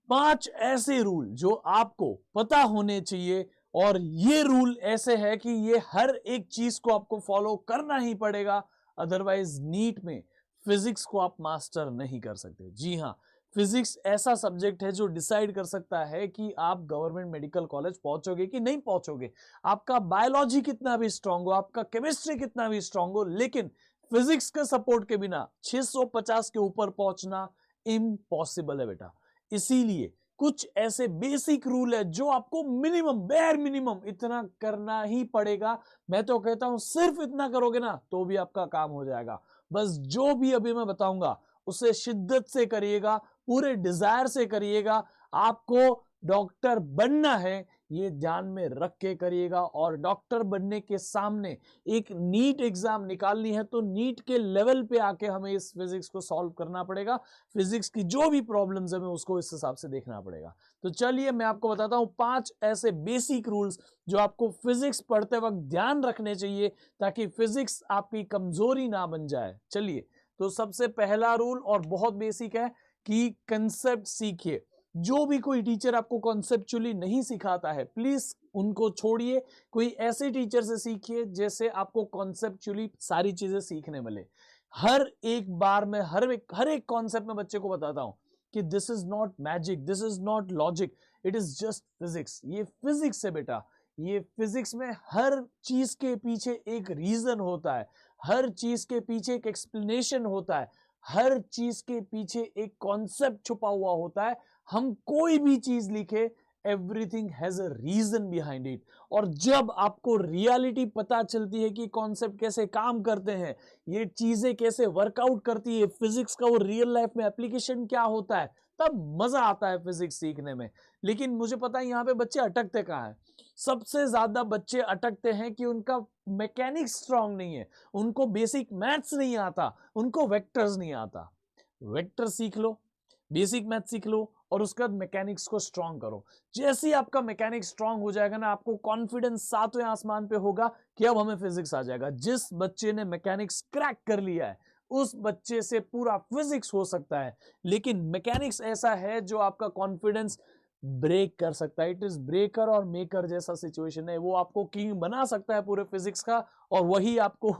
5 ऐसे रूल जो आपको पता होने चाहिए, और ये रूल ऐसे है कि ये हर एक चीज को आपको फॉलो करना ही पड़ेगा, अदरवाइज नीट में फिजिक्स को आप मास्टर नहीं कर सकते। जी हां, फिजिक्स ऐसा सब्जेक्ट है जो डिसाइड कर सकता है कि आप गवर्नमेंट मेडिकल कॉलेज पहुंचोगे कि नहीं पहुंचोगे। आपका बायोलॉजी कितना भी स्ट्रांग हो, आपका केमिस्ट्री कितना भी स्ट्रांग हो, लेकिन फिजिक्स के सपोर्ट के बिना 650 के ऊपर पहुंचना इम्पॉसिबल है बेटा। इसीलिए कुछ ऐसे बेसिक रूल है जो आपको मिनिमम, बेयर मिनिमम इतना करना ही पड़ेगा। मैं तो कहता हूं सिर्फ इतना करोगे ना तो भी आपका काम हो जाएगा। बस जो भी अभी मैं बताऊंगा उसे शिद्दत से करिएगा, पूरे डिजायर से करिएगा। आपको डॉक्टर बनना है ये ध्यान में रख के करिएगा, और डॉक्टर बनने के सामने एक नीट एग्जाम निकालनी है तो नीट के लेवल पे आके हमें इस फिजिक्स को सॉल्व करना पड़ेगा। फिजिक्स की जो भी प्रॉब्लम्स है हमें उसको इस हिसाब से देखना पड़ेगा। तो चलिए मैं आपको बताता हूं 5 ऐसे बेसिक रूल्स जो आपको फिजिक्स पढ़ते वक्त ध्यान रखने चाहिए ताकि फिजिक्स आपकी कमजोरी ना बन जाए। चलिए, तो सबसे पहला रूल और बहुत बेसिक है कि कंसेप्ट सीखिए। जो भी कोई टीचर आपको कॉन्सेप्चुअली नहीं सिखाता है, प्लीज उनको छोड़िए, कोई ऐसे टीचर से सीखिए जैसे आपको कॉन्सेप्चुअली सारी चीजें सीखने मिले। हर एक बार में हर एक कॉन्सेप्ट में बच्चे को बताता हूं कि this is not magic, this is not logic, it is just physics. ये फिजिक्स है बेटा। ये फिजिक्स में हर चीज के पीछे एक रीजन होता है, हर चीज के पीछे एक एक्सप्लेनेशन होता है, हर चीज के पीछे एक कॉन्सेप्ट छुपा हुआ होता है। हम कोई भी चीज लिखे, everything has a reason behind it. और जब आपको रियलिटी पता चलती है कि कॉन्सेप्ट कैसे काम करते हैं, ये चीजें कैसे वर्कआउट करती है, फिजिक्स का वो रियल लाइफ में एप्लीकेशन क्या होता है, तब मजा आता है फिजिक्स सीखने में। लेकिन मुझे पता है यहां पे बच्चे अटकते कहां हैं। सबसे ज्यादा बच्चे अटकते हैं कि उनका मैकेनिक्स स्ट्रांग नहीं है, उनको बेसिक मैथ्स नहीं आता, उनको वेक्टर्स नहीं आता। वेक्टर सीख लो, बेसिक मैथ सीख लो, और उसके बाद मैकेनिक्स को स्ट्रांग करो। जैसे ही आपका मैकेनिक्स स्ट्रांग हो जाएगा ना, आपको कॉन्फिडेंस सातवें आसमान पे होगा कि अब हमें फिजिक्स आ जाएगा। जिस बच्चे ने मैकेनिक्स क्रैक कर लिया है उस बच्चे से पूरा फिजिक्स हो सकता है। लेकिन मैकेनिक्स ऐसा है जो आपका कॉन्फिडेंस ब्रेक कर सकता है। इट इज ब्रेकर और मेकर जैसा सिचुएशन है। वो आपको किंग बना सकता है पूरे फिजिक्स का, और वही आपको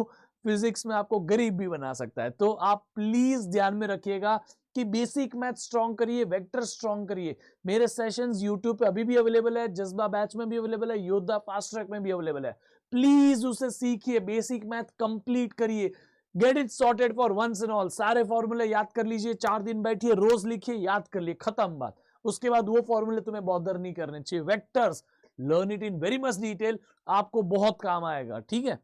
फिजिक्स में आपको गरीब भी बना सकता है। तो आप प्लीज ध्यान में रखिएगा कि बेसिक मैथ स्ट्रांग करिए, वेक्टर स्ट्रांग करिए। मेरे सेशंस यूट्यूब पे अभी भी अवेलेबल है, जज्बा बैच में भी अवेलेबल है, योद्धा फास्ट ट्रैक में भी अवेलेबल है। प्लीज उसे सीखिए, बेसिक मैथ कंप्लीट करिए, get it sorted for once and all. सारे फॉर्मूले याद कर लीजिए, 4 दिन बैठिए, रोज लिखिए, याद कर लिए, खत्म बात। उसके बाद वो फॉर्मूले तुम्हें बॉदर नहीं करने चाहिए। Vectors learn it in very much detail, आपको बहुत काम आएगा। ठीक है,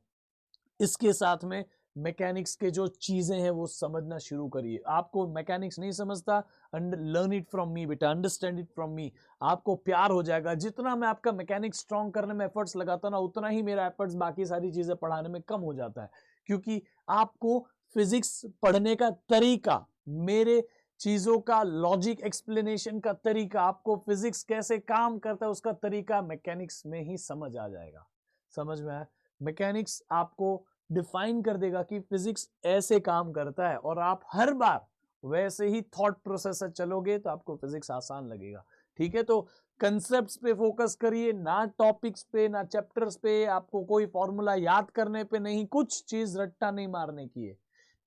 इसके साथ में मैकेनिक्स के जो चीजें हैं वो समझना शुरू करिए। आपको मैकेनिक्स नहीं समझता, लर्न इट फ्रॉम मी बेटा, अंडरस्टैंड इट फ्रॉम मी, आपको प्यार हो जाएगा। जितना मैं आपका मैकेनिक्स स्ट्रांग करने में एफर्ट्स लगाता ना, उतना ही मेरा एफर्ट्स बाकी सारी चीजें पढ़ाने में कम हो जाता है। क्योंकि आपको फिजिक्स पढ़ने का तरीका, मेरे चीजों का लॉजिक एक्सप्लेनेशन का तरीका, आपको फिजिक्स कैसे काम करता है उसका तरीका मैकेनिक्स में ही समझ आ जाएगा। समझ में आया? मैकेनिक्स आपको डिफाइन कर देगा कि फिजिक्स ऐसे काम करता है, और आप हर बार वैसे ही थॉट प्रोसेस से चलोगे तो आपको फिजिक्स आसान लगेगा। ठीक है, तो कंसेप्ट्स पे फोकस करिए, ना टॉपिक्स पे, ना चैप्टर्स पे। आपको कोई फॉर्मूला याद करने पे नहीं, कुछ चीज रट्टा नहीं मारने की है।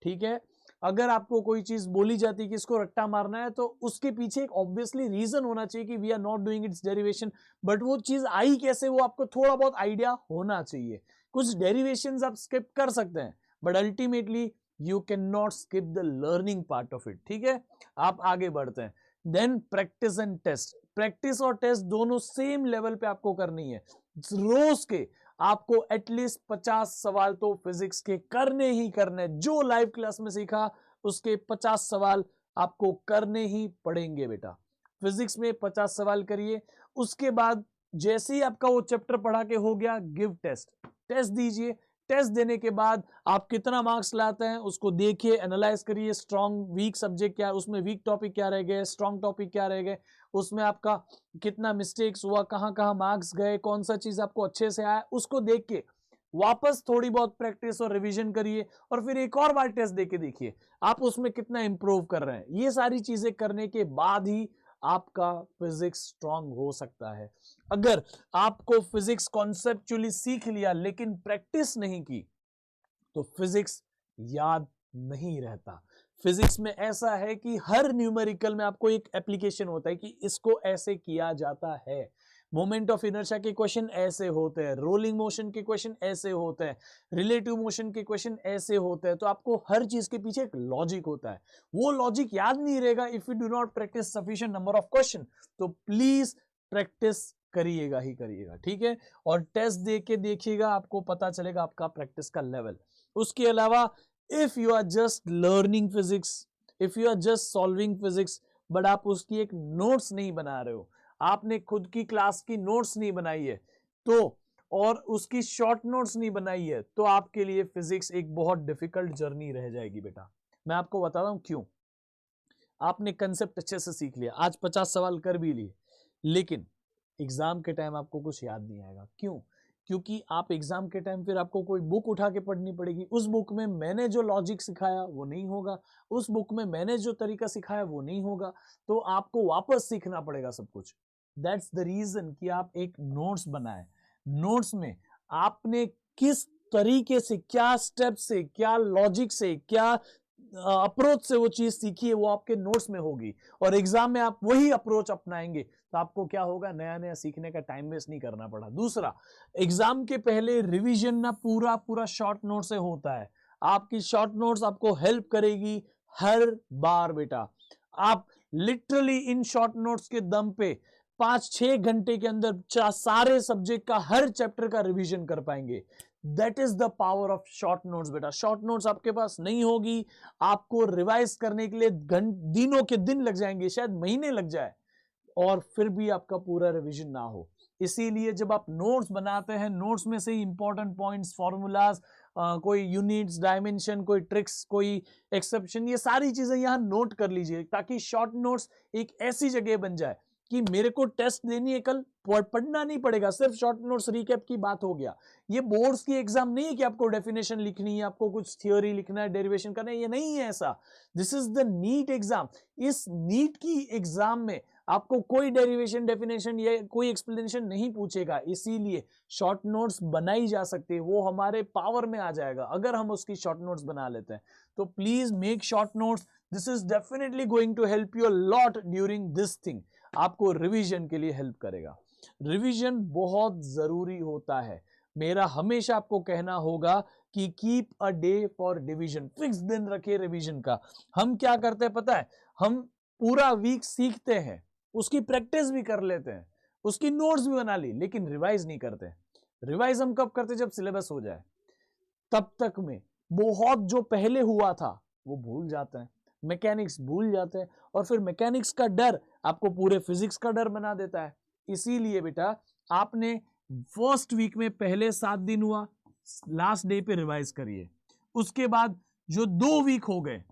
ठीक है, अगर आपको कोई चीज बोली जाती है कि इसको रट्टा मारना है, तो उसके पीछे एक ऑब्वियसली रीजन होना चाहिए कि we are not doing its derivation. But वो चीज आई कैसे, वो आपको थोड़ा बहुत आइडिया होना चाहिए। कुछ डेरिवेशंस आप स्किप कर सकते हैं, but ultimately you can not skip the learning part of it. ठीक है, आप आगे बढ़ते हैं। Then practice and test. Practice और टेस्ट दोनों सेम लेवल पे आपको करनी है। रोज के आपको एटलीस्ट 50 सवाल तो फिजिक्स के करने ही करने। जो लाइव क्लास में सीखा उसके 50 सवाल आपको करने ही पड़ेंगे बेटा। फिजिक्स में 50 सवाल करिए। उसके बाद जैसे ही आपका वो चैप्टर पढ़ा के हो गया, गिव टेस्ट, टेस्ट दीजिए। टेस्ट देने के बाद आप कितना मार्क्स लाते हैं उसको देखिए, एनालाइज करिए। स्ट्रॉन्ग वीक सब्जेक्ट क्या है, उसमें वीक टॉपिक क्या रह गए, स्ट्रॉन्ग टॉपिक क्या रह गए, उसमें आपका कितना मिस्टेक्स हुआ, कहां कहां मार्क्स गए, कौन सा चीज आपको अच्छे से आया, उसको देख के वापस थोड़ी बहुत प्रैक्टिस और रिवीजन करिए, और फिर एक और बार टेस्ट देके देखिए आप उसमें कितना इंप्रूव कर रहे हैं। ये सारी चीजें करने के बाद ही आपका फिजिक्स स्ट्रांग हो सकता है। अगर आपको फिजिक्स कॉन्सेप्चुअली सीख लिया लेकिन प्रैक्टिस नहीं की तो फिजिक्स याद नहीं रहता। फिजिक्स में ऐसा है कि हर न्यूमेरिकल में आपको एक एप्लीकेशन होता है कि इसको ऐसे किया जाता है। मोमेंट ऑफ इनर्शिया के क्वेश्चन ऐसे होते हैं, रोलिंग मोशन के क्वेश्चन ऐसे होते हैं, रिलेटिव मोशन के क्वेश्चन ऐसे होते हैं। तो आपको हर चीज के पीछे एक लॉजिक होता है, वो लॉजिक याद नहीं रहेगा if you do not practice sufficient number of question. तो प्लीज प्रैक्टिस करिएगा ही करिएगा, ठीक है। और टेस्ट दे के देखिएगा, आपको पता चलेगा आपका प्रैक्टिस का लेवल। उसके अलावा if you are just learning physics, if you are just solving physics, but आप उसकी एक नोट्स नहीं बना रहे हो, आपने खुद की क्लास की नोट्स नहीं बनाई है तो, और उसकी शॉर्ट नोट्स नहीं बनाई है, तो आपके लिए फिजिक्स एक बहुत डिफिकल्ट जर्नी रह जाएगी बेटा। मैं आपको बता रहा हूं क्यों। आपने कंसेप्ट अच्छे से सीख लिया, आज 50 सवाल कर भी लिए, लेकिन एग्जाम के टाइम आपको कुछ याद नहीं आएगा। क्यों? क्योंकि आप एग्जाम के टाइम फिर आपको कोई बुक उठा के पढ़नी पड़ेगी, उस बुक में मैंने जो लॉजिक सिखाया वो नहीं होगा, उस बुक में मैंने जो तरीका सिखाया वो नहीं होगा, तो आपको वापस सीखना पड़ेगा सब कुछ। दैट्स द रीजन कि आप एक नोट्स बनाए। नोट्स में आपने किस तरीके से, क्या स्टेप से, क्या लॉजिक से, क्या अप्रोच से वो चीज सीखी है, वो आपके नोट्स में होगी, और एग्जाम में आप वही अप्रोच अपनाएंगे तो आपको क्या होगा, नया नया सीखने का टाइम वेस्ट नहीं करना पड़ा। दूसरा, एग्जाम के पहले रिवीजन ना पूरा पूरा शॉर्ट नोट से होता है। आपकी शॉर्ट नोट्स आपको हेल्प करेगी हर बार बेटा। आप लिटरली इन शॉर्ट नोट्स के दम पे 5-6 घंटे के अंदर सारे सब्जेक्ट का हर चैप्टर का रिवीजन कर पाएंगे। That is the power of short notes बेटा। शॉर्ट नोट्स आपके पास नहीं होगी, आपको रिवाइज करने के लिए दिनों के दिन लग जाएंगे, शायद महीने लग जाए, और फिर भी आपका पूरा रिवीजन ना हो। इसीलिए जब आप नोट्स बनाते हैं, नोट्स में से इंपॉर्टेंट पॉइंट्स, फॉर्मूलाज, कोई यूनिट्स, डायमेंशन, कोई ट्रिक्स, कोई एक्सेप्शन, ये सारी चीजें यहां नोट कर लीजिए, ताकि शॉर्ट नोट्स एक ऐसी जगह बन जाए कि मेरे को टेस्ट देनी है कल, पढ़ना नहीं पड़ेगा, सिर्फ शॉर्ट नोट्स रिकैप की बात हो गया। ये बोर्ड्स की एग्जाम नहीं है कि आपको डेफिनेशन लिखनी है, आपको कुछ थियोरी लिखना है, डेरिवेशन करना है, ये नहीं है ऐसा। This is the NEET exam. इस नीट की एग्जाम में आपको कोई डेरिवेशन, डेफिनेशन या कोई एक्सप्लेनेशन नहीं पूछेगा, इसीलिए शॉर्ट नोट्स बनाई जा सकती है, वो हमारे पावर में आ जाएगा अगर हम उसकी शॉर्ट नोट्स बना लेते हैं। तो please make short notes, this is definitely going to help you a lot during this thing. आपको रिवीजन के लिए हेल्प करेगा। रिवीजन बहुत जरूरी होता है। मेरा हमेशा आपको कहना होगा कि keep a day for revision, fix दिन रखिए रिवीजन का। हम क्या करते हैं पता है, हम पूरा वीक सीखते हैं, उसकी प्रैक्टिस भी कर लेते हैं, उसकी नोट्स भी बना ली, लेकिन रिवाइज नहीं करते। रिवाइज हम कब करते? जब सिलेबस हो जाए, तब तक में बहुत जो पहले हुआ था वो भूल जाते हैं, मैकेनिक्स भूल जाते हैं, और फिर मैकेनिक्स का डर आपको पूरे फिजिक्स का डर बना देता है। इसीलिए बेटा आपने फर्स्ट वीक में पहले 7 दिन हुआ, लास्ट डे पे रिवाइज करिए। उसके बाद जो 2 वीक हो गए,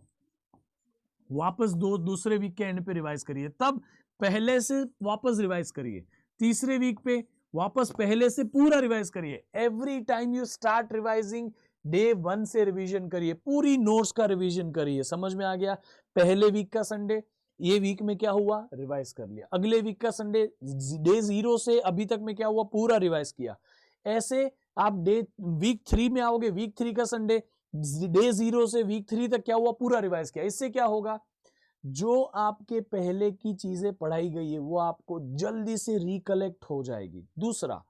वापस दूसरे वीक के एंड पे रिवाइज करिए, तब पहले से वापस रिवाइज करिए, तीसरे वीक पे वापस पहले से पूरा रिवाइज करिए। Every time you start revising, day 1 से रिवीजन करिए, पूरी नोट्स का रिवीजन करिए। समझ में आ गया? पहले वीक का संडे, ये वीक में क्या हुआ, रिवाइज कर लिया। अगले वीक का संडे, डे 0 से अभी तक में क्या हुआ, पूरा रिवाइज किया। ऐसे आप वीक 3 में आओगे, वीक 3 का संडे, डे 0 से वीक 3 तक क्या हुआ, पूरा रिवाइज किया। इससे क्या होगा, जो आपके पहले की चीजें पढ़ाई गई है वो आपको जल्दी से रिकलेक्ट हो जाएगी। दूसरा,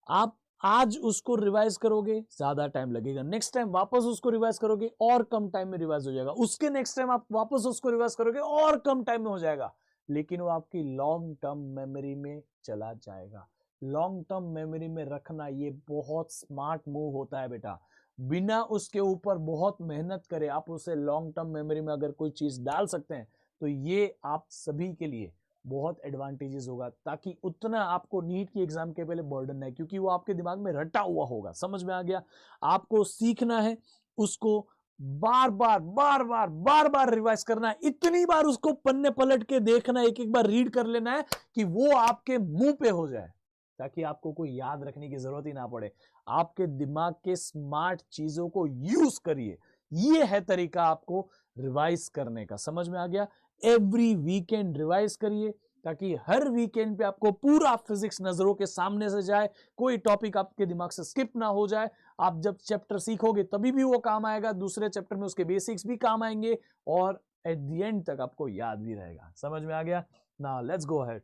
आप आज उसको रिवाइज करोगे, ज्यादा टाइम लगेगा, नेक्स्ट टाइम वापस उसको रिवाइज करोगे और कम टाइम में रिवाइज हो जाएगा, उसके नेक्स्ट टाइम आप वापस उसको रिवाइज करोगे और कम टाइम में हो जाएगा, लेकिन वो आपकी लॉन्ग टर्म मेमोरी में चला जाएगा। लॉन्ग टर्म मेमोरी में रखना ये बहुत स्मार्ट मूव होता है बेटा। बिना उसके ऊपर बहुत मेहनत करे आप उसे लॉन्ग टर्म मेमोरी में अगर कोई चीज डाल सकते हैं, तो ये आप सभी के लिए बहुत एडवांटेजेस होगा, ताकि उतना आपको नीट की एग्जाम के पहले बर्डन है, क्योंकि वो आपके दिमाग में रटा हुआ होगा। समझ में आ गया? आपको सीखना है, उसको बार बार रिवाइज करना है, इतनी बार उसको पन्ने पलट के देखना है, एक एक बार रीड कर लेना है कि वो आपके मुंह पे हो जाए, ताकि आपको कोई याद रखने की जरूरत ही ना पड़े। आपके दिमाग के स्मार्ट चीजों को यूज करिए, ये है तरीका आपको रिवाइज करने का। समझ में आ गया? एवरी वीकेंड रिवाइज करिए ताकि हर वीकेंड पे आपको पूरा फिजिक्स नजरों के सामने से जाए, कोई टॉपिक आपके दिमाग से स्किप ना हो जाए। आप जब चैप्टर सीखोगे तभी भी वो काम आएगा, दूसरे चैप्टर में उसके बेसिक्स भी काम आएंगे और एट द एंड तक आपको याद भी रहेगा। समझ में आ गया? Now let's go ahead.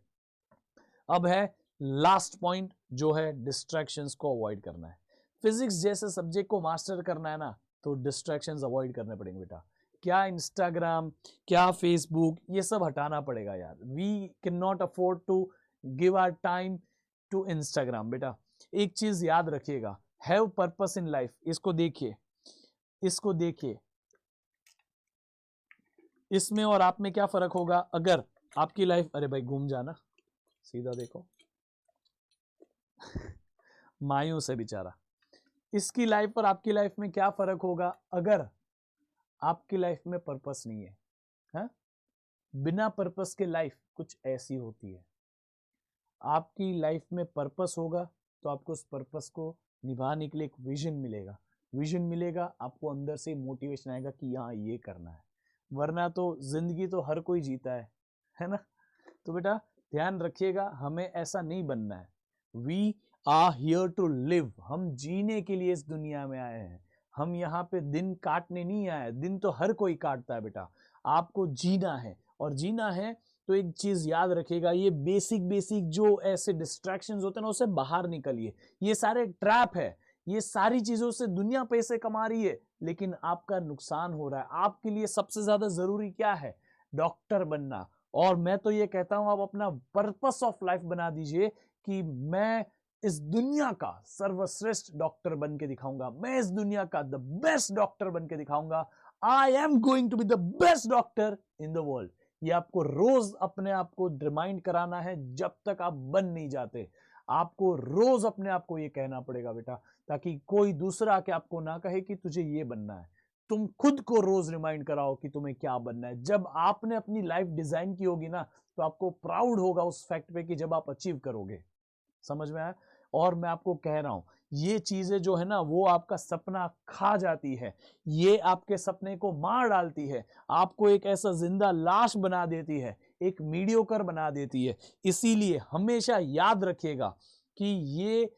अब है लास्ट पॉइंट जो है डिस्ट्रैक्शंस को अवॉइड करना है। फिजिक्स जैसे सब्जेक्ट को मास्टर करना है ना, तो डिस्ट्रैक्शंस अवॉइड करने पड़ेंगे बेटा। क्या इंस्टाग्राम, क्या फेसबुक, ये सब हटाना पड़ेगा यार। We can not afford to give our time to Instagram. बेटा एक चीज याद रखिएगा, हैव पर्पस इन लाइफ। इसको देखिए, इसको देखिए, इसमें और आप में क्या फर्क होगा अगर आपकी लाइफ, अरे भाई घूम जाना, सीधा देखो मायूस है बेचारा। इसकी लाइफ और आपकी लाइफ में क्या फर्क होगा अगर आपकी लाइफ में पर्पस नहीं है? हा? बिना पर्पस के लाइफ कुछ ऐसी होती है। आपकी लाइफ में पर्पस होगा तो आपको उस पर्पस को निभाने के लिए एक विजन मिलेगा। विजन मिलेगा, आपको अंदर से मोटिवेशन आएगा कि हाँ ये करना है। वरना तो जिंदगी तो हर कोई जीता है ना? तो बेटा ध्यान रखिएगा, हमें ऐसा नहीं बनना है। We are here to live. हम जीने के लिए इस दुनिया में आए हैं। हम यहाँ पे दिन काटने नहीं आए। दिन तो हर कोई काटता है बेटा, आपको जीना है। और जीना है तो एक चीज याद रखिएगा, ये बेसिक जो ऐसे डिस्ट्रैक्शंस होते हैं ना, उससे बाहर निकलिए। ये सारे ट्रैप है। ये सारी चीजों से दुनिया पैसे कमा रही है लेकिन आपका नुकसान हो रहा है। आपके लिए सबसे ज्यादा जरूरी क्या है? डॉक्टर बनना। और मैं तो ये कहता हूं आप अपना पर्पस ऑफ लाइफ बना दीजिए कि मैं इस दुनिया का सर्वश्रेष्ठ डॉक्टर बन के दिखाऊंगा। मैं इस दुनिया का द बेस्ट डॉक्टर बन के दिखाऊंगा। I am going to be the best doctor in the world. ये आपको रोज अपने आप को रिमाइंड कराना है जब तक आप बन नहीं जाते। आपको रोज अपने आप को ये कहना पड़ेगा बेटा, ताकि कोई दूसरा आके आपको ना कहे कि तुझे ये बनना है। तुम खुद को रोज रिमाइंड कराओ कि तुम्हें क्या बनना है। जब आपने अपनी लाइफ डिजाइन की होगी ना, तो आपको प्राउड होगा उस फैक्ट पे कि जब आप अचीव करोगे। समझ में आया? और मैं आपको कह रहा हूं, ये चीजें जो है ना, वो आपका सपना खा जाती है। ये आपके सपने को मार डालती है। आपको एक ऐसा जिंदा लाश बना देती है, एक मीडियोकर बना देती है। इसीलिए हमेशा याद रखिएगा कि ये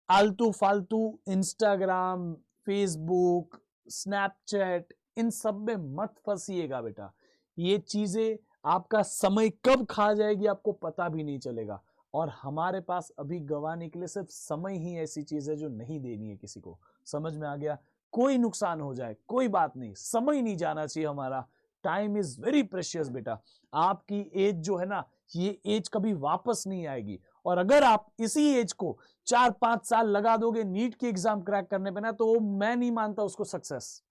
आलतू फालतू इंस्टाग्राम, फेसबुक, स्नैपचैट, इन सब में मत फंसिएगा बेटा। ये चीजें आपका समय कब खा जाएगी आपको पता भी नहीं चलेगा। और हमारे पास अभी गंवाने के लिए सिर्फ समय ही ऐसी चीज है जो नहीं देनी है किसी को। समझ में आ गया? कोई नुकसान हो जाए कोई बात नहीं, समय नहीं जाना चाहिए हमारा। टाइम इज वेरी प्रेशियस बेटा। आपकी एज जो है ना, ये एज कभी वापस नहीं आएगी। और अगर आप इसी एज को 4-5 साल लगा दोगे नीट की एग्जाम क्रैक करने पे ना, तो मैं नहीं मानता उसको success.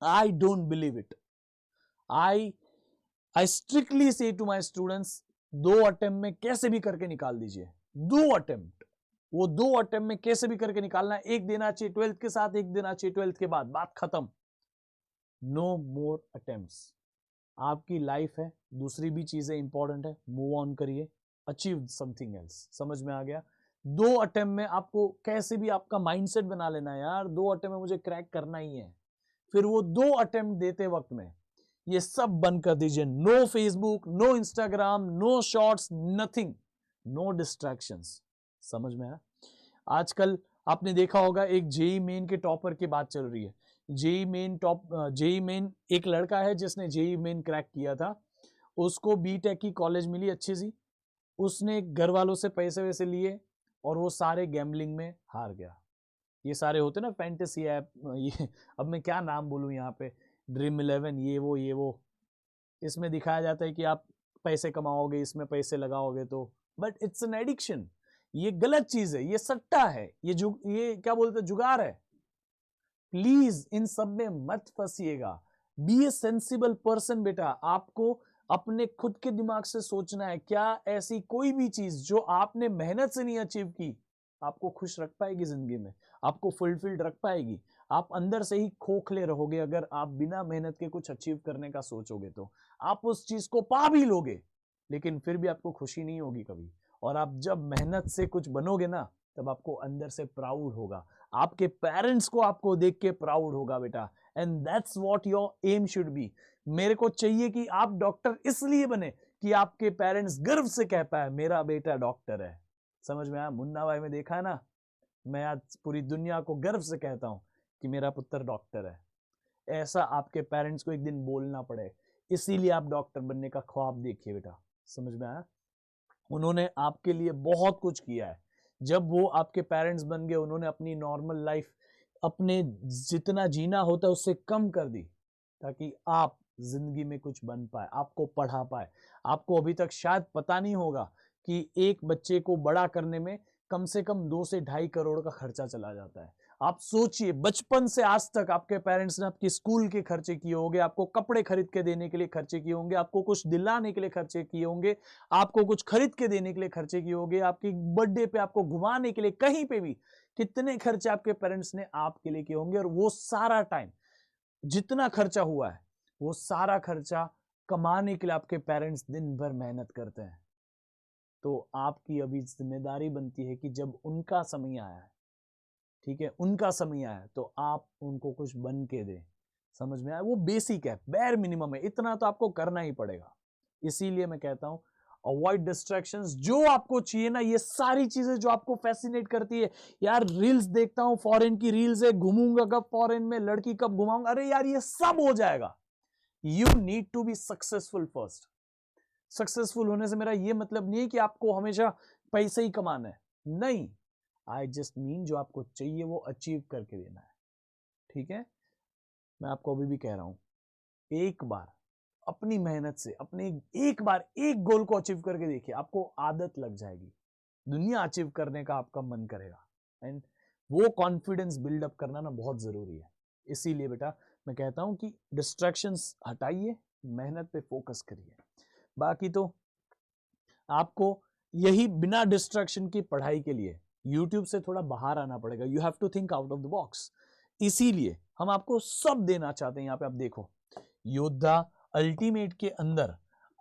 I don't believe it. I strictly से टू माई स्टूडेंट्स, 2 अटेम्प्ट में कैसे भी करके निकाल दीजिए। 2 अटेम्प्ट, वो 2 अटेम्प्ट में कैसे भी करके निकालना है। एक देना चाहिए 12th के साथ, एक देना चाहिए 12th के बाद, बात खत्म। नो मोर अटेम्प्ट्स। आपकी लाइफ है, दूसरी भी चीजें इंपॉर्टेंट है, मूव ऑन करिए, अचीव समथिंग एल्स। समझ में आ गया? 2 अटेम्प्ट में आपको कैसे भी आपका माइंडसेट बना लेना है यार, 2 अटेम्प्ट में मुझे क्रैक करना ही है। फिर वो 2 अटेम्प्ट देते वक्त में ये सब बंद कर दीजिए। No Facebook, no Instagram, no shorts, nothing, no distractions. समझ में आया? आजकल आपने देखा होगा एक जेई मेन के टॉपर की बात चल रही है। जेई मेन एक लड़का है जिसने जेई मेन क्रैक किया था। उसको बीटेक की कॉलेज मिली अच्छी सी। उसने घर वालों से पैसे वैसे लिए और वो सारे गैम्बलिंग में हार गया। ये सारे होते ना फैंटेसी ऐप, ये अब मैं क्या नाम बोलूं यहाँ पे, ड्रीम 11, ये वो इसमें दिखाया जाता है कि आप पैसे कमाओगे, इसमें पैसे लगाओगे तो, बट इट्स एन एडिक्शन। ये गलत चीज है, ये सट्टा है, ये क्या बोलते हैं, जुगार है। प्लीज इन सब में मत फंसिएगा। बी ए सेंसिबल पर्सन बेटा। आपको अपने खुद के दिमाग से सोचना है, क्या ऐसी कोई भी चीज जो आपने मेहनत से नहीं अचीव की आपको खुश रख पाएगी जिंदगी में, आपको फुलफिल्ड रख पाएगी? आप अंदर से ही खोखले रहोगे अगर आप बिना मेहनत के कुछ अचीव करने का सोचोगे। तो आप उस चीज को पा भी लोगे लेकिन फिर भी आपको खुशी नहीं होगी कभी। और आप जब मेहनत से कुछ बनोगे ना, तब आपको अंदर से प्राउड होगा। आपके पेरेंट्स को आपको देख के प्राउड होगा बेटा। And that's what your aim should be. मेरे को चाहिए कि आप डॉक्टर इसलिए बने कि आपके पेरेंट्स गर्व से कह पाए मेरा बेटा डॉक्टर है। समझ में आया? मुन्ना भाई में देखा है ना, मैं आज पूरी दुनिया को गर्व से कहता हूं कि मेरा पुत्र डॉक्टर है। ऐसा आपके पेरेंट्स को एक दिन बोलना पड़े, इसीलिए आप डॉक्टर बनने का ख्वाब देखिए बेटा। समझ में आया? उन्होंने आपके लिए बहुत कुछ किया है। जब वो आपके पेरेंट्स बन गए, उन्होंने अपनी नॉर्मल लाइफ अपने जितना जीना होता है उससे कम कर दी, ताकि आप जिंदगी में कुछ बन पाए, आपको पढ़ा पाए। आपको अभी तक शायद पता नहीं होगा कि एक बच्चे को बड़ा करने में कम से कम 2 से 2.5 करोड़ का खर्चा चला जाता है। आप सोचिए, बचपन से आज तक आपके पेरेंट्स ने आपकी स्कूल के खर्चे किए होंगे, आपको कपड़े खरीद के देने के लिए खर्चे किए होंगे, आपको कुछ दिलाने के लिए खर्चे किए होंगे, आपको कुछ खरीद के देने के लिए खर्चे किए होंगे, आपकी बर्थडे पे आपको घुमाने के लिए कहीं पे भी कितने खर्चे आपके पेरेंट्स ने आपके लिए किए होंगे। और वो सारा टाइम जितना खर्चा हुआ है, वो सारा खर्चा कमाने के लिए आपके पेरेंट्स दिन भर मेहनत करते हैं। तो आपकी अभी जिम्मेदारी बनती है कि जब उनका समय आया है, ठीक है, उनका समय आया तो आप उनको कुछ बन के दें। समझ में आया? वो बेसिक है, बेयर मिनिमम है, इतना तो आपको करना ही पड़ेगा। इसीलिए मैं कहता हूं अवॉइड डिस्ट्रैक्शंस। जो आपको चाहिए ना, ये सारी चीजें जो आपको फैसिनेट करती है, यार रील्स देखता हूं, फॉरेन की रील्स है, घूमूंगा कब फॉरेन में, लड़की कब घुमाऊंगा, अरे यार ये सब हो जाएगा। You need to be successful first. Successful होने से मेरा ये मतलब नहीं है कि आपको हमेशा पैसे ही कमाना है, नहीं। आई जस्ट मीन जो आपको चाहिए वो अचीव करके देना है, ठीक है। मैं आपको अभी भी कह रहा हूं, एक बार अपनी मेहनत से अपने एक बार एक गोल को अचीव करके देखिए, आपको आदत लग जाएगी, दुनिया अचीव करने का आपका मन करेगा। एंड वो कॉन्फिडेंस बिल्डअप करना ना बहुत जरूरी है। इसीलिए बेटा मैं कहता हूं कि डिस्ट्रैक्शंस हटाइए, मेहनत पे फोकस करिए। बाकी तो आपको यही बिना डिस्ट्रैक्शन की पढ़ाई के लिए YouTube से थोड़ा बाहर आना पड़ेगा। You have to think out of the box. इसीलिए हम आपको सब देना चाहते हैं। यहाँ पे आप देखो, योद्धा अल्टीमेट के अंदर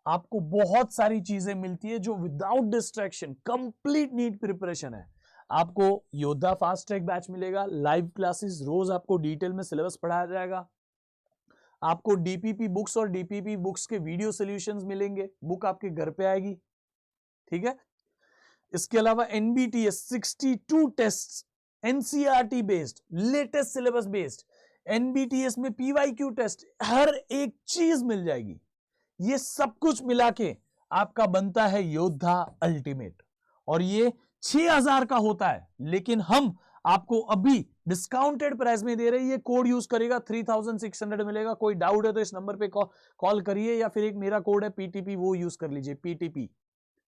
आपको बहुत सारी चीजें मिलती है जो without distraction complete NEET preparation है। आपको योद्धा फास्ट ट्रैक बैच मिलेगा, लाइव क्लासेस, रोज आपको डिटेल में सिलेबस पढ़ाया जाएगा। आपको डीपीपी बुक्स और डीपीपी बुक्स के वीडियो सॉल्यूशंस मिलेंगे, बुक आपके घर पे आएगी, ठीक है। इसके अलावा NBTS 62 test, NCERT based, latest syllabus based, NBTS में पीवाईक्यू टेस्ट, हर एक चीज मिल जाएगी। ये सब कुछ मिला के आपका बनता है योद्धा अल्टीमेट। और ये 6000 का होता है, लेकिन हम आपको अभी डिस्काउंटेड प्राइस में दे रहे हैं। ये कोड यूज करेगा 3600 मिलेगा। कोई डाउट है तो इस नंबर पे कॉल करिए, या फिर एक मेरा कोड है पीटीपी, वो यूज कर लीजिए, पीटीपी,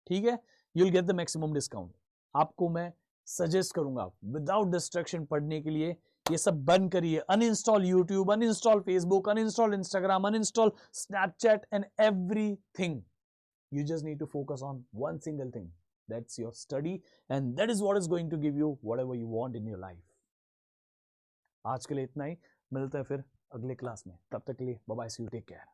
ठीक है। you'll get the maximum discount। आपको मैं सजेस्ट करूंगा विदाउट डिस्ट्रैक्शन पढ़ने के लिए ये सब बंद करिए। Uninstall YouTube, uninstall Facebook, uninstall Instagram, uninstall Snapchat and everything. You just need to focus on one single thing. That's your study, and that is what is going to give you whatever you want in your life. आज के लिए इतना ही, मिलते हैं फिर अगले class में। तब तक के लिए bye bye, see you, take care.